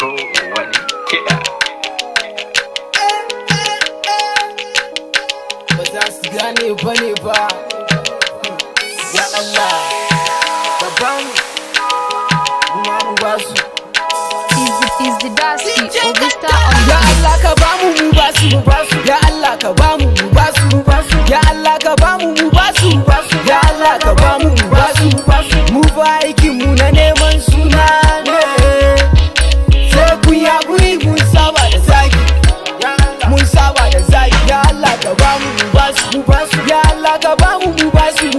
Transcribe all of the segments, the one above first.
kowane kiɗa. Ba za su gane ba ne ba. Ya Allah, ka bamu, kuma mu ba su. Is the Dusty or Vista on Ya Allah ka bamu mu ba su. Ya Allah ka bamu mu ba su. Ya Allah ka bamu mu ba su. Ya Allah ka bamu mu ba su. Mu fa aikin mu na neman suna ne. Sai ku ya guri mun saba da zagi. Mun saba da zagi. Ya Allah ka bamu mu ba su. Ya Allah ka bamu mu ba su.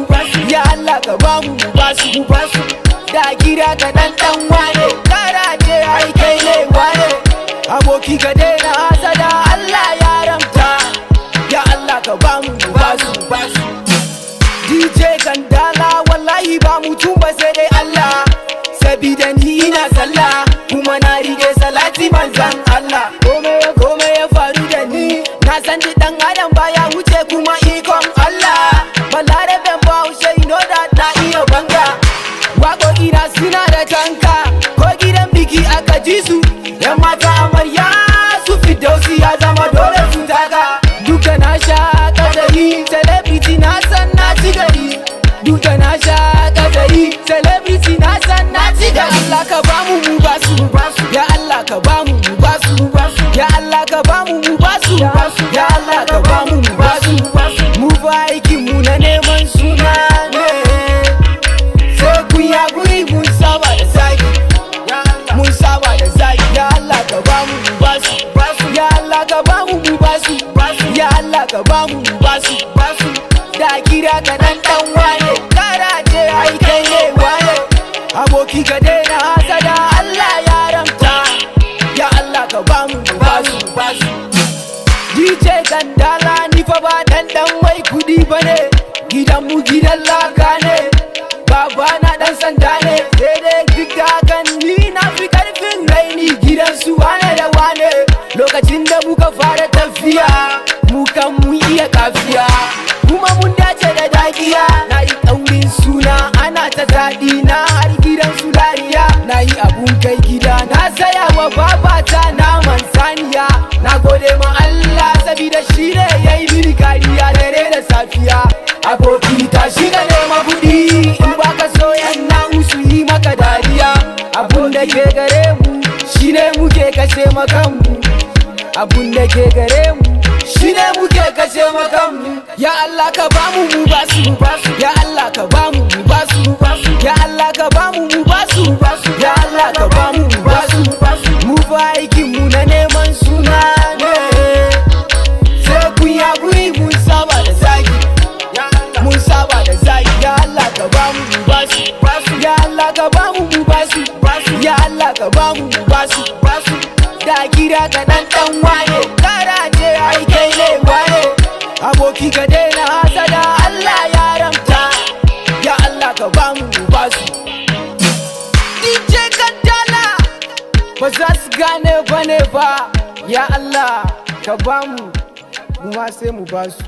Ya Allah ka bamu mu ba su. Da gida ka dan wane. Karace ai kai ne wane. Aboki ka daina hasada, Allah ya ramta. Ya Allah ka bamu mu basu. DJ Gandala wallahi ba mutum ba sai dai Allah. Sabida ni ina sallah kuma na rige salati manzan Allah. Komai ya faru da ni na san di dan adam baya wuce kuma ikon Allah. Balaraben Bahaushe ino da na iya banga. Waƙoƙi na suna da tanka, ko gidan biki aka ji su. Yan mata amarya su Firdausi ya zama dole su taka. Duka na sha kadari, celebrity na san na ci gari. Duka na sha kadari, celebrity na san na ci gari. Ya Allah ka bamu mu basu. Ya Allah ka bamu mu basu. Ya Allah ka bamu mu basu. Ya Allah ka bamu mu basu. Mu fa aikin mu na neman suna ne. Sai ku ya guri mun saba da zagi. Mun saba da zagi. Ya Allah ka bamu mu basu. Ya Allah ka bamu mu basu. Ya Allah ka bamu mu basu. Da kira ka dan wane. Karace ai kai ne wane. Aboki ka daina hasada, Allah ya ramta. Ya Allah ka bamu mu basu. DJ Gandala ni fa ba dan mai kudi bane. Gidan mu gidan laka ne. Baba na dan sanda ne. Daidai duk da hakan ni na fi karfin raini. Gidan su wane da wane. Lokacin da muka fara tafiya, mu kan mun iya kafiya, kuma mun dace da dagiya. Na yi ɗaurin suna ana ta zaɗi na har gidan su lariya. Na yi abun kai gida na saya wa babata naman saniya. Na gode ma Allah sabida shi ne ya yi mini kariya dare da safiya. Aboki ta shi ka nema kuɗi, in baka so yan na su yi maka dariya. Abun da ke gare mu shi ne muke kashe makanmu. Abun da ke gare mu shi ne muke kashe makanmu. Ya Allah ka bamu mu basu. Ya Allah ka bamu mu basu. Ya Allah ka bamu mu basu. Ya Allah ka bamu mu basu. Mu fa aikin mu na neman suna ne. Sai ku ya guri mun saba da zagi. Mun saba da zagi. Ya Allah ka bamu mu basu. Ya Allah ka bamu mu basu. Ya Allah ka bamu mu basu. Da kira ka dan wane. Karace ai kai ne wane. Aboki ka daina hasada, Allah ya ramta. Ya Allah ka bamu mu basu. DJ Gandala ba za su gane ba ne ba. Ya Allah ka bamu, mu ma sai mu basu.